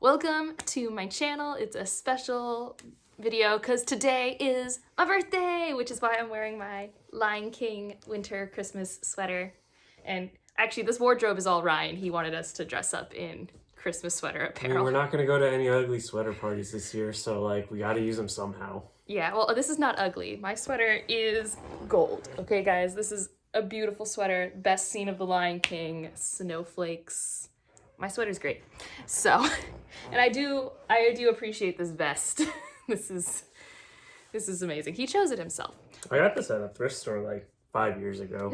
Welcome to my channel. It's a special video because today is my birthday, which is why I'm wearing my Lion King winter Christmas sweater. And actually this wardrobe is all Ryan. He wanted us to dress up in Christmas sweater apparel. I mean, we're not going to go to any ugly sweater parties this year, so we got to use them somehow. Yeah, well, this is not ugly. My sweater is gold. Okay, guys, this is a beautiful sweater. Best scene of the Lion King, snowflakes. My sweater's great. So, and I do appreciate this vest. This is amazing. He chose it himself. I got this at a thrift store 5 years ago.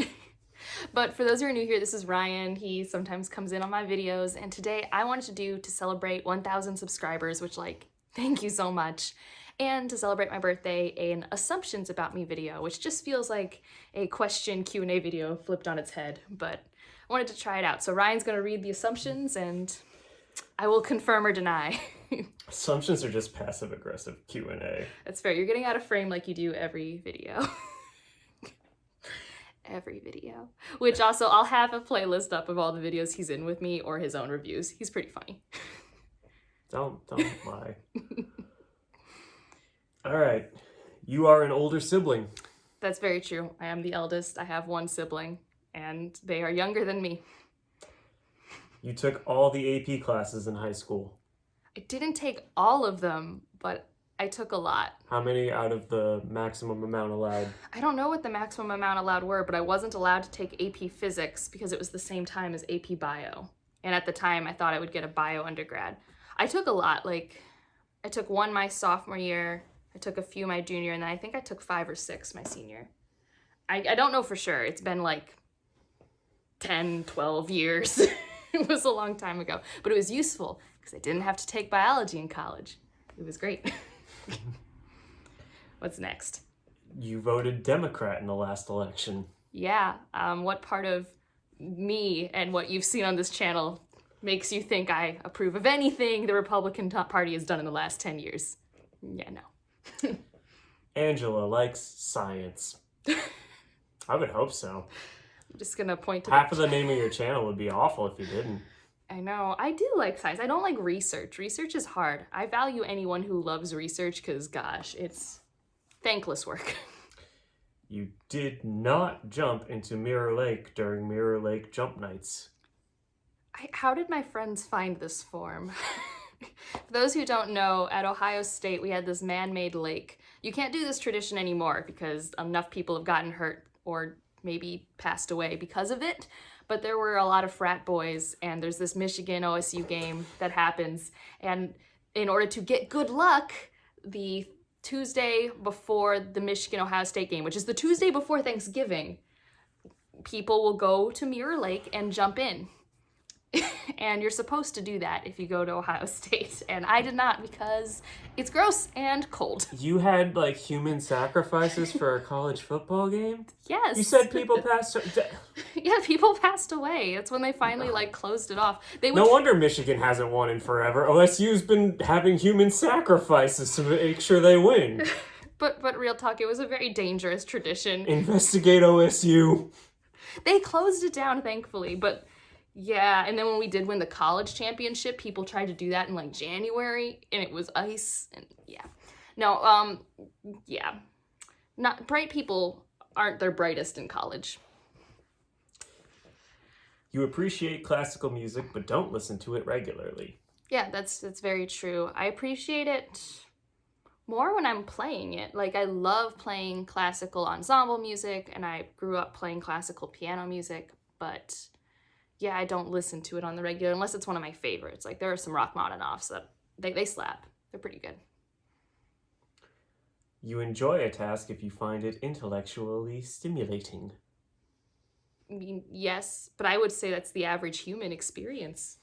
But for those who are new here, this is Ryan. He sometimes comes in on my videos, and today I wanted to celebrate 1,000 subscribers, which thank you so much. And to celebrate my birthday, an assumptions about me video, which just feels like a question Q&A video flipped on its head, but I wanted to try it out. So Ryan's gonna read the assumptions and I will confirm or deny. Assumptions are just passive-aggressive Q&A. That's fair. You're getting out of frame like you do every video. Every video. Which also, I'll have a playlist up of all the videos he's in with me or his own reviews. He's pretty funny. Don't lie. All right. You are an older sibling. That's very true. I am the eldest. I have one sibling, and they are younger than me. You took all the AP classes in high school. I didn't take all of them, but I took a lot. How many out of the maximum amount allowed? I don't know what the maximum amount allowed were, but I wasn't allowed to take AP Physics because it was the same time as AP Bio. And at the time, I thought I would get a bio undergrad. I took a lot. I took one my sophomore year, I took a few my junior, and then I think I took 5 or 6 my senior. I don't know for sure. It's been 10, 12 years. It was a long time ago, but it was useful because I didn't have to take biology in college. It was great. What's next? You voted Democrat in the last election. Yeah. What part of me and what you've seen on this channel makes you think I approve of anything the Republican Party has done in the last 10 years? Yeah, no. Angela likes science. I would hope so. I'm just gonna point to half of the name of your channel would be awful if you didn't. I know. I do like science. I don't like research. Research is hard. I value anyone who loves research because, gosh, it's thankless work. You did not jump into Mirror Lake during Mirror Lake jump nights. How did my friends find this form? For those who don't know, at Ohio State, we had this man-made lake. You can't do this tradition anymore because enough people have gotten hurt or maybe passed away because of it. But there were a lot of frat boys, and there's this Michigan OSU game that happens. And in order to get good luck, the Tuesday before the Michigan-Ohio State game, which is the Tuesday before Thanksgiving, people will go to Mirror Lake and jump in. And you're supposed to do that if you go to Ohio State. And I did not because it's gross and cold. You had human sacrifices for a college football game? Yes. You said people passed. Yeah, people passed away. That's when they finally closed it off. No wonder Michigan hasn't won in forever. OSU's been having human sacrifices to make sure they win. But real talk, it was a very dangerous tradition. Investigate OSU. They closed it down, thankfully, but yeah, and then when we did win the college championship, people tried to do that in January, and it was ice, and yeah. No, yeah. Not bright people aren't their brightest in college. You appreciate classical music, but don't listen to it regularly. Yeah, that's very true. I appreciate it more when I'm playing it. I love playing classical ensemble music, and I grew up playing classical piano music, but yeah, I don't listen to it on the regular unless it's one of my favorites. There are some Rachmaninoffs that they slap. They're pretty good. You enjoy a task if you find it intellectually stimulating. I mean, yes, but I would say that's the average human experience.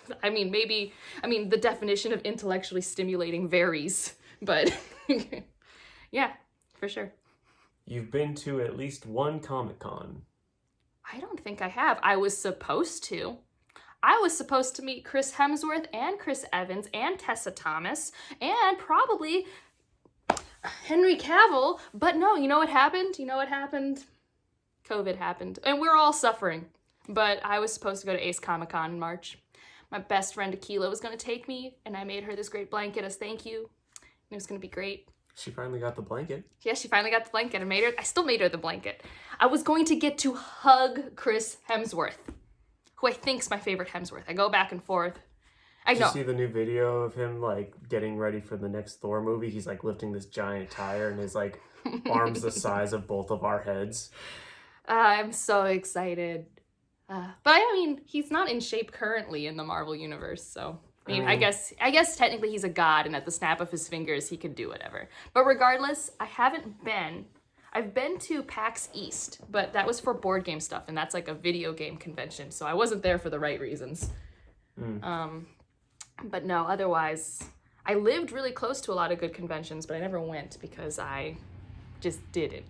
The definition of intellectually stimulating varies, but yeah, for sure. You've been to at least one Comic-Con. I don't think I have. I was supposed to. I was supposed to meet Chris Hemsworth and Chris Evans and Tessa Thomas and probably Henry Cavill, but no, you know what happened? COVID happened, and we're all suffering. But I was supposed to go to Ace Comic Con in March. My best friend Akila was going to take me, and I made her this great blanket as thank you. And it was going to be great. She finally got the blanket. Yeah, she finally got the blanket. I still made her the blanket. I was going to get to hug Chris Hemsworth, who I think's my favorite Hemsworth. I go back and forth. Did you see the new video of him, like, getting ready for the next Thor movie? He's, like, lifting this giant tire and his, like, arms the size of both of our heads. I'm so excited. But I mean, he's not in shape currently in the Marvel universe, so... I guess technically he's a god, and at the snap of his fingers, he can do whatever. But regardless, I've been to PAX East, but that was for board game stuff, and that's like a video game convention, so I wasn't there for the right reasons. But no, otherwise, I lived really close to a lot of good conventions, but I never went because I just didn't.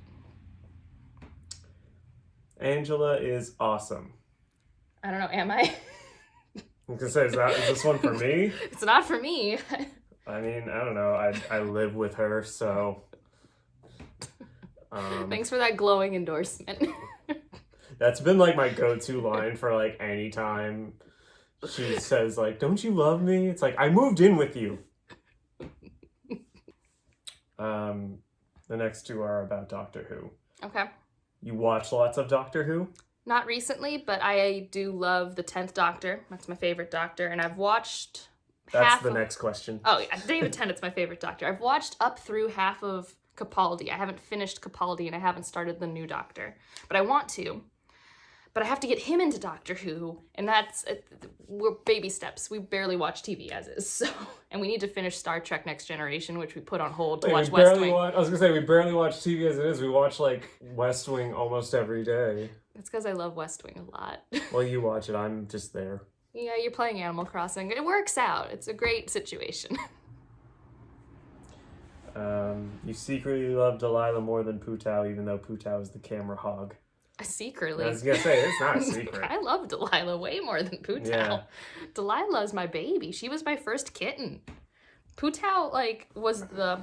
Angela is awesome. I don't know, am I? I was gonna say, is this one for me? It's not for me. I mean, I don't know. I live with her, so... Thanks for that glowing endorsement. That's been, like, my go-to line for, like, any time she says, like, don't you love me? It's like, I moved in with you. The next two are about Doctor Who. Okay. You watch lots of Doctor Who? Not recently, but I do love the 10th Doctor. That's my favorite Doctor, and I've watched That's the next question. Oh, yeah, David Tennant's my favorite Doctor. I've watched up through half of Capaldi. I haven't finished Capaldi, and I haven't started the new Doctor. But I want to. But I have to get him into Doctor Who, and we're baby steps. We barely watch TV as is, so... And we need to finish Star Trek Next Generation, which we put on hold to watch West Wing. I was gonna say, we barely watch TV as it is. We watch, like, West Wing almost every day. That's because I love West Wing a lot. Well, you watch it. I'm just there. Yeah, you're playing Animal Crossing. It works out. It's a great situation. You secretly love Delilah more than Putao, even though Putao is the camera hog. Secretly. I was gonna say, it's not a secret. I love Delilah way more than Putao. Yeah. Delilah's my baby. She was my first kitten. Putao, like, was the...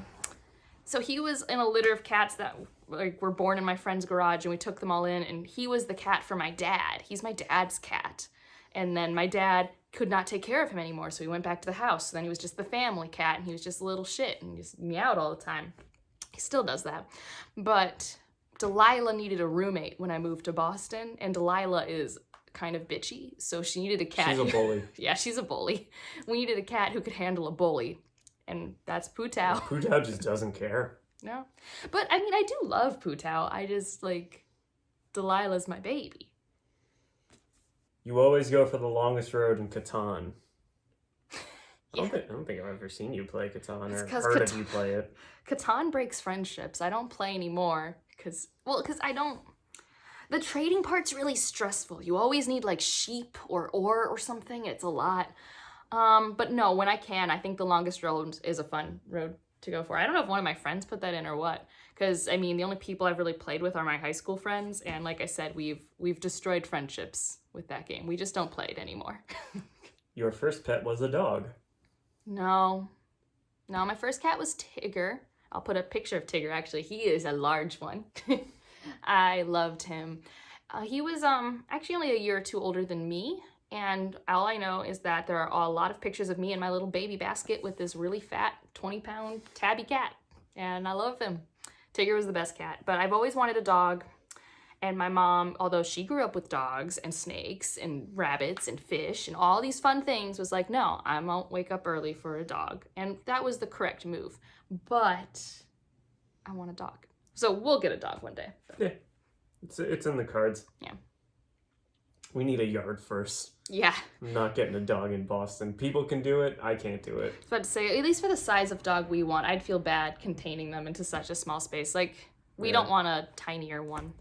So he was in a litter of cats that like were born in my friend's garage, and we took them all in, and he was the cat for my dad. He's my dad's cat. And then my dad could not take care of him anymore, so he went back to the house. So then he was just the family cat, and he was just a little shit, and just meowed all the time. He still does that. But Delilah needed a roommate when I moved to Boston, and Delilah is kind of bitchy, so she needed a cat. She's a bully. Yeah, she's a bully. We needed a cat who could handle a bully. And that's Putao. Putao just doesn't care. No. But, I mean, I do love Putao. I just, like, Delilah's my baby. You always go for the longest road in Catan. Yeah. I don't think I've ever seen you play Catan or heard of you play it. Catan breaks friendships. I don't play anymore because I don't... The trading part's really stressful. You always need, like, sheep or ore or something. It's a lot. But no, when I can, I think the longest road is a fun road to go for. I don't know if one of my friends put that in or what, because, I mean, the only people I've really played with are my high school friends, and like I said, we've destroyed friendships with that game. We just don't play it anymore. Your first pet was a dog. No, my first cat was Tigger. I'll put a picture of Tigger, actually. He is a large one. I loved him. He was actually only a year or two older than me. And all I know is that there are a lot of pictures of me in my little baby basket with this really fat 20-pound tabby cat. And I love him. Tigger was the best cat. But I've always wanted a dog. And my mom, although she grew up with dogs and snakes and rabbits and fish and all these fun things, was like, no, I won't wake up early for a dog. And that was the correct move. But I want a dog. So we'll get a dog one day. Yeah. It's in the cards. Yeah. We need a yard first. Yeah. I'm not getting a dog in Boston. People can do it. I can't do it. I was about to say, at least for the size of dog we want, I'd feel bad containing them into such a small space. Like, we don't want a tinier one.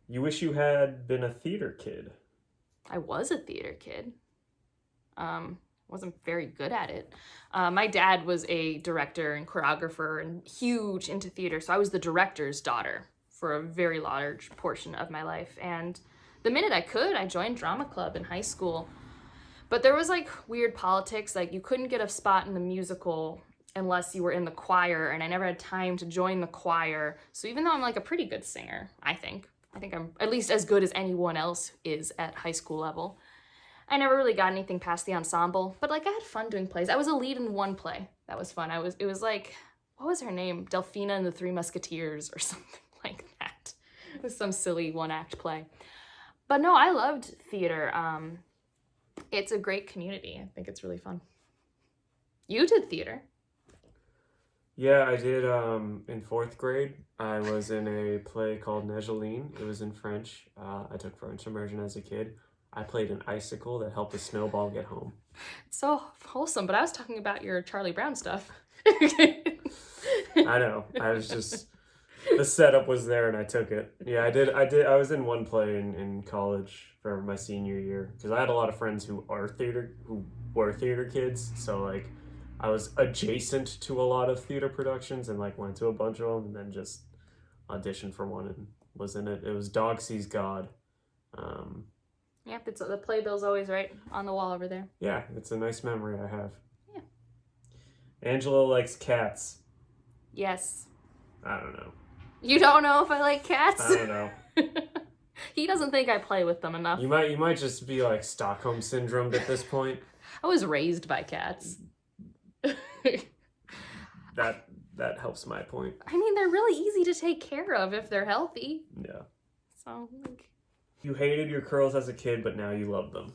You wish you had been a theater kid. I was a theater kid. Wasn't very good at it. My dad was a director and choreographer and huge into theater, so I was the director's daughter for a very large portion of my life. And the minute I could, I joined drama club in high school. But there was like weird politics, like you couldn't get a spot in the musical unless you were in the choir, and I never had time to join the choir. So even though I'm like a pretty good singer, I think I'm at least as good as anyone else is at high school level. I never really got anything past the ensemble, but like I had fun doing plays. I was a lead in one play. That was fun. It was like, what was her name? Delphina and the Three Musketeers or something like that. It was some silly one-act play. But no, I loved theater. It's a great community. I think it's really fun. You did theater. Yeah, I did in 4th grade. I was in a play called Negeline. It was in French. I took French immersion as a kid. I played an icicle that helped a snowball get home. It's so wholesome, but I was talking about your Charlie Brown stuff. I know. I was just, the setup was there and I took it. Yeah, I was in one play in college for my senior year because I had a lot of friends who were theater kids. So like I was adjacent to a lot of theater productions and like went to a bunch of them and then just auditioned for one and was in it. It was Dog Sees God. Yep, it's the playbill's always right on the wall over there. Yeah, it's a nice memory I have. Yeah. Angela likes cats. Yes. I don't know. You don't know if I like cats? I don't know. He doesn't think I play with them enough. You might just be like Stockholm syndromed at this point. I was raised by cats. That helps my point. I mean, they're really easy to take care of if they're healthy. Yeah. So, like... You hated your curls as a kid, but now you love them.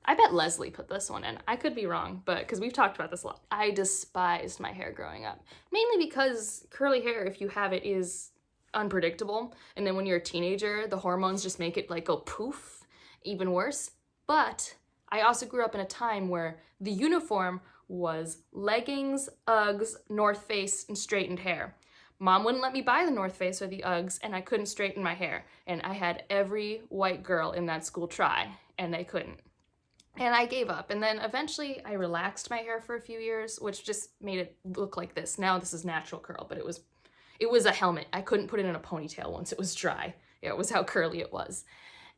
I bet Leslie put this one in. I could be wrong, but because we've talked about this a lot. I despised my hair growing up. Mainly because curly hair, if you have it, is unpredictable. And then when you're a teenager, the hormones just make it like go poof, even worse. But I also grew up in a time where the uniform was leggings, Uggs, North Face, and straightened hair. Mom wouldn't let me buy the North Face or the Uggs, and I couldn't straighten my hair. And I had every white girl in that school try, and they couldn't. And I gave up. And then eventually I relaxed my hair for a few years, which just made it look like this. Now this is natural curl, but it was a helmet. I couldn't put it in a ponytail once it was dry. It was how curly it was.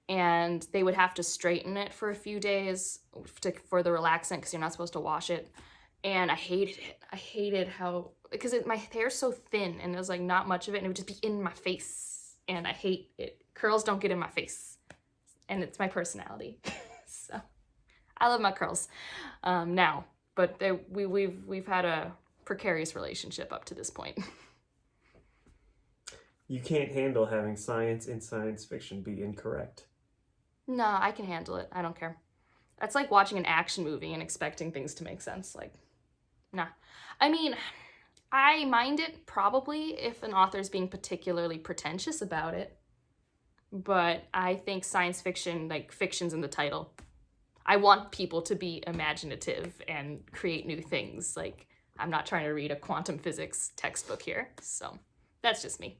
And they would have to straighten it for a few days for the relaxant because you're not supposed to wash it. And I hated it. I hated how, because my hair's so thin and there's like not much of it and it would just be in my face. And I hate it. Curls don't get in my face. And it's my personality. So I love my curls now, but we've had a precarious relationship up to this point. You can't handle having science in science fiction be incorrect. No, I can handle it. I don't care. That's like watching an action movie and expecting things to make sense. Like, nah. I mean, I mind it probably if an author's being particularly pretentious about it. But I think science fiction, like fiction's in the title. I want people to be imaginative and create new things. Like, I'm not trying to read a quantum physics textbook here. So that's just me.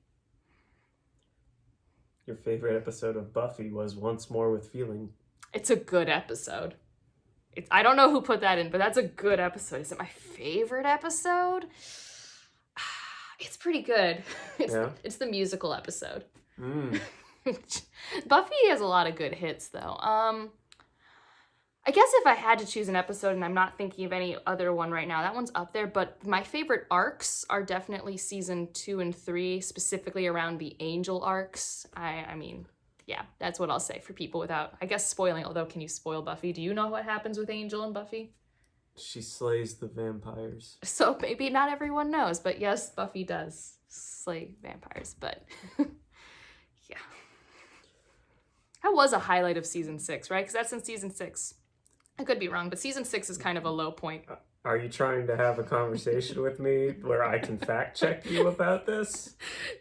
Your favorite episode of Buffy was Once More with Feeling. It's a good episode. I don't know who put that in, but that's a good episode. Is it my favorite episode? It's pretty good. It's the musical episode. Buffy has a lot of good hits, though. I guess if I had to choose an episode, and I'm not thinking of any other one right now, that one's up there, but my favorite arcs are definitely season 2 and 3, specifically around the Angel arcs. I mean, yeah, that's what I'll say for people without, I guess, spoiling, although can you spoil Buffy? Do you know what happens with Angel and Buffy? She slays the vampires. So maybe not everyone knows, but yes, Buffy does slay vampires, but yeah. That was a highlight of season 6, right? Because that's in season 6. I could be wrong, but season 6 is kind of a low point. Are you trying to have a conversation with me where I can fact check you about this?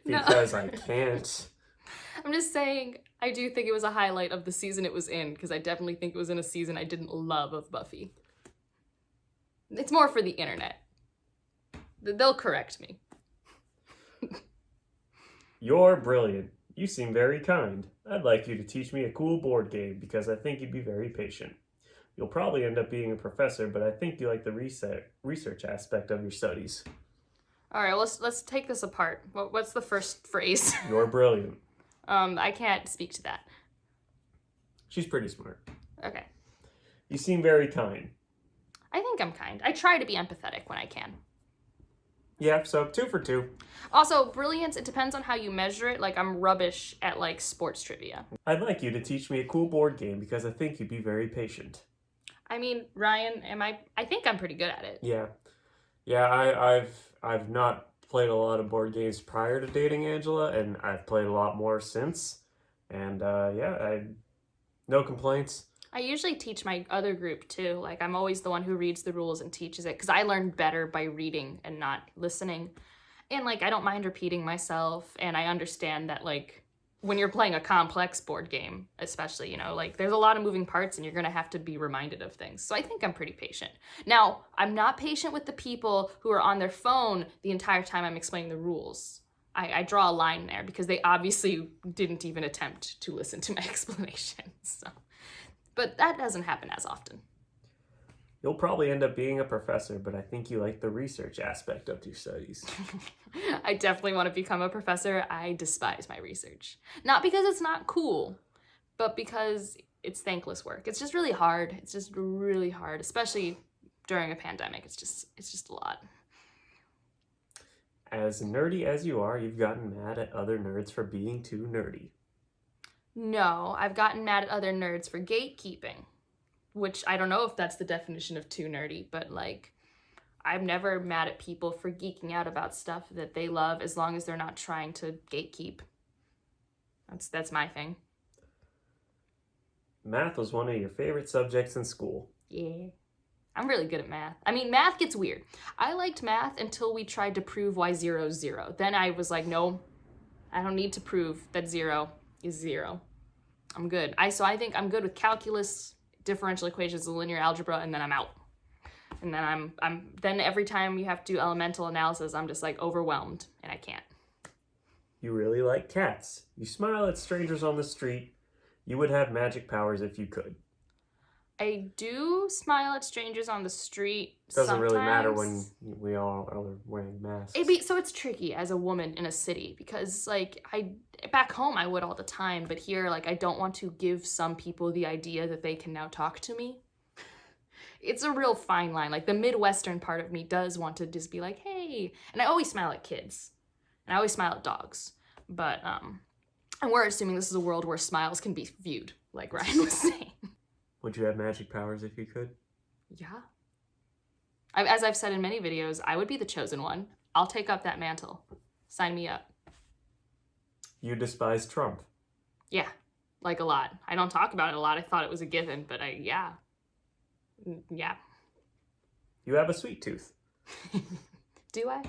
Because no. I can't. I'm just saying, I do think it was a highlight of the season it was in, because I definitely think it was in a season I didn't love of Buffy. It's more for the internet. They'll correct me. You're brilliant. You seem very kind. I'd like you to teach me a cool board game because I think you'd be very patient. You'll probably end up being a professor, but I think you like the research aspect of your studies. All right, let's take this apart. What's the first phrase? You're brilliant. I can't speak to that. She's pretty smart. Okay. You seem very kind. I think I'm kind. I try to be empathetic when I can. Yeah, so 2 for 2. Also, brilliance, it depends on how you measure it. Like, I'm rubbish at, like, sports trivia. I'd like you to teach me a cool board game because I think you'd be very patient. I mean, Ryan, I think I'm pretty good at it. Yeah. Yeah, I've not played a lot of board games prior to dating Angela, and I've played a lot more since. And yeah, I no complaints. I usually teach my other group too. Like, I'm always the one who reads the rules and teaches it because I learn better by reading and not listening. And like, I don't mind repeating myself, and I understand that like when you're playing a complex board game, especially, you know, like there's a lot of moving parts and you're gonna have to be reminded of things. So I think I'm pretty patient. Now, I'm not patient with the people who are on their phone the entire time I'm explaining the rules. I draw a line there because they obviously didn't even attempt to listen to my explanation. So, but that doesn't happen as often. You'll probably end up being a professor, but I think you like the research aspect of your studies. I definitely want to become a professor. I despise my research. Not because it's not cool, but because it's thankless work. It's just really hard. It's just really hard, especially during a pandemic. It's just a lot. As nerdy as you are, you've gotten mad at other nerds for being too nerdy. No, I've gotten mad at other nerds for gatekeeping, which I don't know if that's the definition of too nerdy, but like, I'm never mad at people for geeking out about stuff that they love as long as they're not trying to gatekeep. That's my thing. Math was one of your favorite subjects in school. Yeah. I'm really good at math. I mean, math gets weird. I liked math until we tried to prove why 0 is 0. Then I was like, no, I don't need to prove that 0 is 0. I'm good. So I think I'm good with calculus, differential equations, and linear algebra, and then I'm out. And then then every time you have to do elemental analysis, I'm just like overwhelmed and I can't. You really like cats. You smile at strangers on the street. You would have magic powers if you could. I do smile at strangers on the street. It doesn't sometimes. really matter when we all are wearing masks. So it's tricky as a woman in a city because like back home I would all the time, but here like I don't want to give some people the idea that they can now talk to me. It's a real fine line. Like the Midwestern part of me does want to just be like, hey, and I always smile at kids and I always smile at dogs, but and we're assuming this is a world where smiles can be viewed, like Ryan was saying. Would you have magic powers if you could? Yeah. As I've said in many videos, I would be the chosen one. I'll take up that mantle. Sign me up. You despise Trump. Yeah, like a lot. I don't talk about it a lot. I thought it was a given, but yeah. Yeah. You have a sweet tooth. Do I?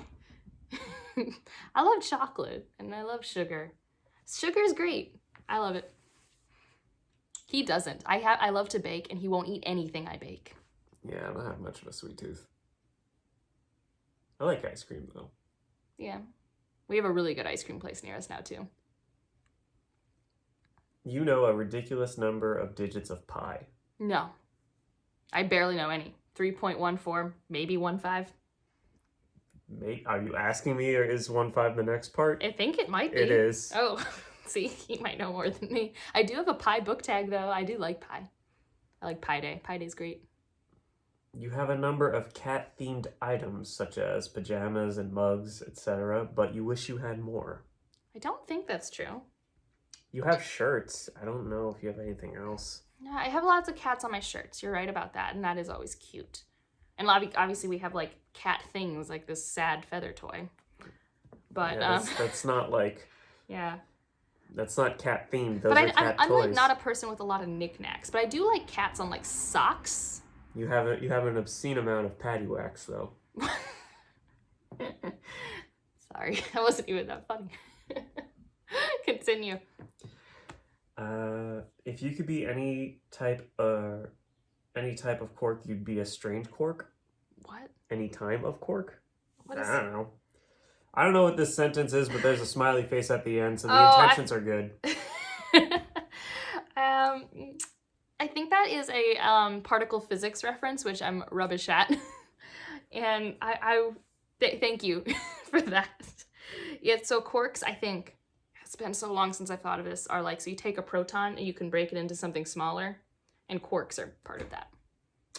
I love chocolate and I love sugar. Sugar's great. I love it. He doesn't. I love to bake and he won't eat anything I bake. Yeah, I don't have much of a sweet tooth. I like ice cream though. Yeah. We have a really good ice cream place near us now too. You know a ridiculous number of digits of pi. No. I barely know any. 3.14, maybe 15. Are you asking me, or is 15 the next part? I think it might be. It is. Oh, see, he might know more than me. I do have a pie book tag though. I do like pie. I like Pi Day. Pi Day's great. You have a number of cat-themed items, such as pajamas and mugs, etc., but you wish you had more. I don't think that's true. You have shirts. I don't know if you have anything else. No, I have lots of cats on my shirts. You're right about that, and that is always cute. And obviously we have like cat things, like this sad feather toy. But yeah, that's not like yeah. That's not cat themed. Those but are cat I'm toys. like not a person with a lot of knickknacks, but I do like cats on like socks. You have an obscene amount of patty wax though. Sorry, that wasn't even that funny. Continue. If you could be any type of cork, you'd be a strange cork. What? Any time of cork? What is I don't know. I don't know what this sentence is, but there's a smiley face at the end, so the intentions are good. I think that is a particle physics reference, which I'm rubbish at. And thank you for that. Yeah, so quarks, I think, it's been so long since I've thought of this, are like, so you take a proton and you can break it into something smaller, and quarks are part of that.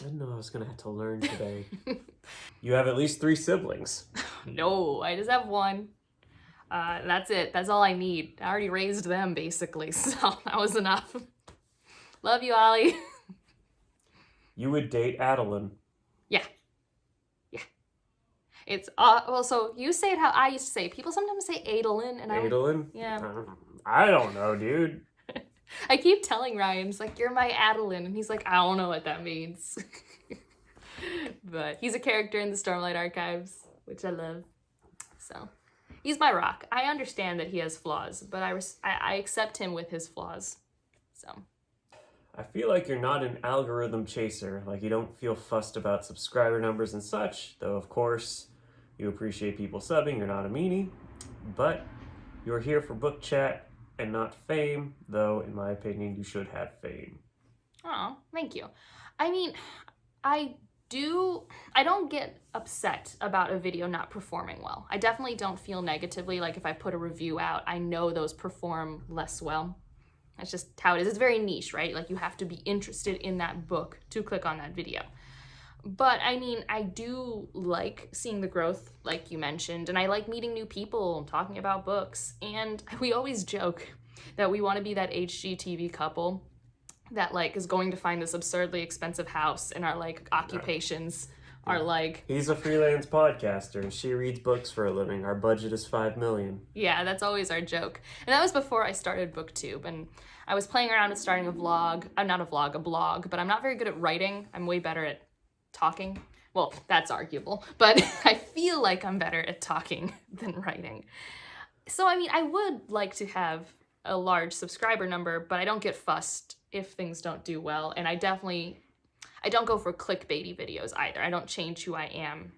I didn't know I was going to have to learn today. You have at least 3 siblings. No, I just have one. That's it. That's all I need. I already raised them, basically, so that was enough. Love you, Ollie. You would date Adeline. Yeah. Yeah. It's, well, so you say it how I used to say it. People sometimes say Adolin, and Adeline? Yeah. I don't know, dude. I keep telling Ryan, it's like, you're my Adeline, and he's like, I don't know what that means. But he's a character in the Stormlight Archives, which I love. So, he's my rock. I understand that he has flaws, but I accept him with his flaws. So, I feel like you're not an algorithm chaser. Like, you don't feel fussed about subscriber numbers and such, though, of course, you appreciate people subbing. You're not a meanie. But you're here for book chat and not fame, though, in my opinion, you should have fame. oh, thank you. I mean, I don't get upset about a video not performing well. I definitely don't feel negatively, like if I put a review out, I know those perform less well. That's just how it is. It's very niche, right? Like you have to be interested in that book to click on that video. But I mean, I do like seeing the growth, like you mentioned, and I like meeting new people and talking about books. And we always joke that we want to be that HGTV couple that like is going to find this absurdly expensive house, and our like occupations are like, he's a freelance podcaster and she reads books for a living. Our budget is $5 million. Yeah, that's always our joke. And that was before I started BookTube, and I was playing around with starting a vlog. Not a vlog, a blog, but I'm not very good at writing. I'm way better at talking. Well, that's arguable, but I feel like I'm better at talking than writing. So, I mean, I would like to have a large subscriber number, but I don't get fussed if things don't do well. And I don't go for clickbaity videos either. I don't change who I am.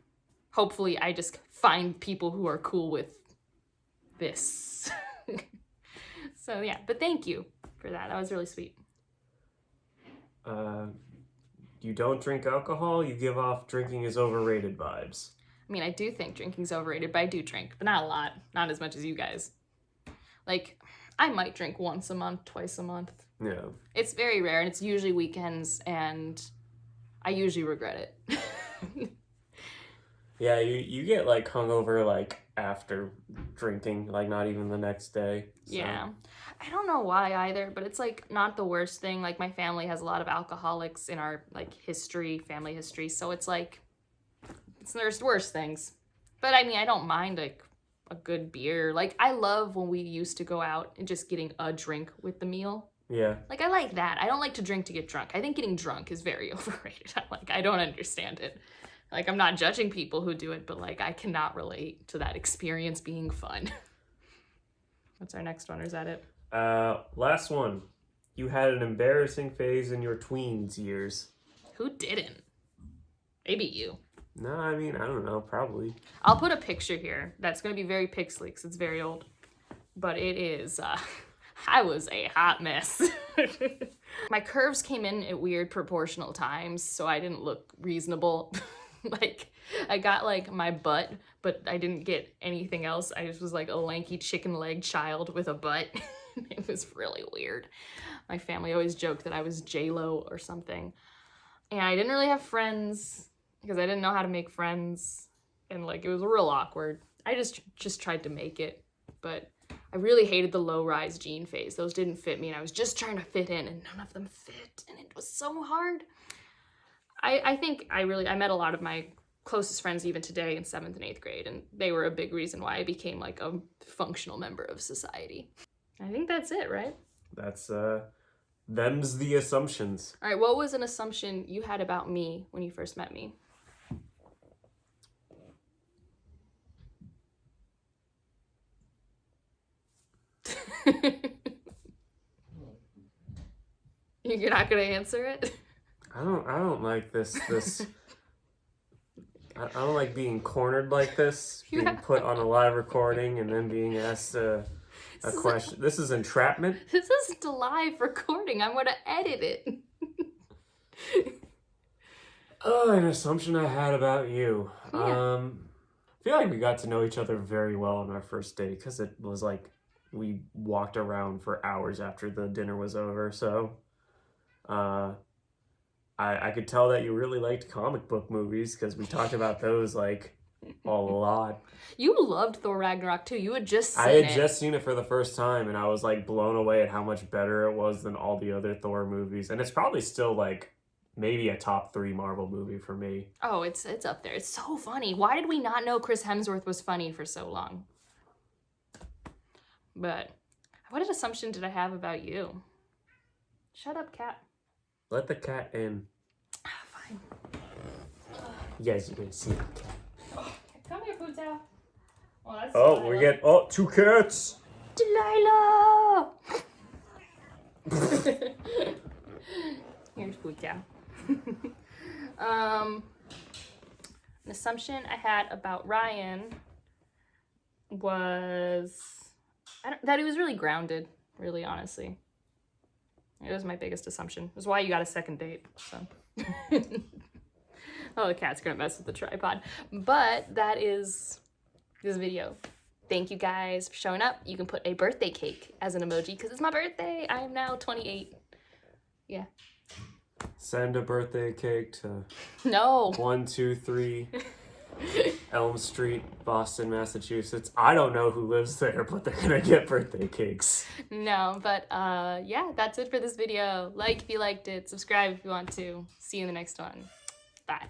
Hopefully, I just find people who are cool with this. So, yeah, but thank you for that. That was really sweet. You don't drink alcohol, you give off drinking is overrated vibes. I mean, I do think drinking's overrated, but I do drink, but not a lot. Not as much as you guys. Like, I might drink once a month, twice a month. Yeah. It's very rare, and it's usually weekends, and I usually regret it. Yeah, you get like hungover like after drinking, like not even the next day. So. Yeah. I don't know why either, but it's like not the worst thing. Like my family has a lot of alcoholics in our like family history, so it's like there's worse things. But I mean, I don't mind like a good beer. Like I love when we used to go out and just getting a drink with the meal. Yeah. Like I like that. I don't like to drink to get drunk. I think getting drunk is very overrated. I don't understand it. Like I'm not judging people who do it, but like I cannot relate to that experience being fun. What's our next one, or is that it? Last one. You had an embarrassing phase in your tweens years. Who didn't? Maybe you. No, I mean, I don't know, probably. I'll put a picture here. That's going to be very pixely because it's very old. But it is, I was a hot mess. My curves came in at weird proportional times, so I didn't look reasonable. Like, I got, like, my butt, but I didn't get anything else. I just was, like, a lanky chicken-legged child with a butt. It was really weird. My family always joked that I was J-Lo or something. And I didn't really have friends because I didn't know how to make friends. And, like, it was real awkward. I just tried to make it. But I really hated the low-rise jean phase. Those didn't fit me, and I was just trying to fit in, and none of them fit. And it was so hard. I think I met a lot of my closest friends even today in 7th and 8th grade, and they were a big reason why I became like a functional member of society. I think that's it, right? That's, them's the assumptions. All right, what was an assumption you had about me when you first met me? You're not gonna answer it? I don't like this I don't like being cornered like this, being put on a live recording and then being asked a question. This is entrapment. This isn't a live recording. I'm gonna edit it. An assumption I had about you. Yeah. I feel like we got to know each other very well on our first date because it was like we walked around for hours after the dinner was over. So, I could tell that you really liked comic book movies because we talked about those like a lot. You loved Thor Ragnarok too. You had just seen I had it. just seen it for the first time, and I was like blown away at how much better it was than all the other Thor movies. And it's probably still like maybe a top 3 Marvel movie for me. Oh, it's up there. It's so funny. Why did we not know Chris Hemsworth was funny for so long? But what assumption did I have about you? Shut up, cat. Let the cat in. Fine. You guys are gonna see the cat. Come here, Pooh. Oh, that's We get 2 cats. Delilah. Here's Pooh. An assumption I had about Ryan was that he was really grounded, really, honestly. It was my biggest assumption. It was why you got a second date, so. Oh, the cat's gonna mess with the tripod. But that is this video. Thank you guys for showing up. You can put a birthday cake as an emoji because it's my birthday. I am now 28. Yeah. Send a birthday cake to No. 123 Elm Street, Boston, Massachusetts. I don't know who lives there, but they're gonna get birthday cakes. No, but yeah, that's it for this video. Like if you liked it, subscribe if you want to. See you in the next one. Bye.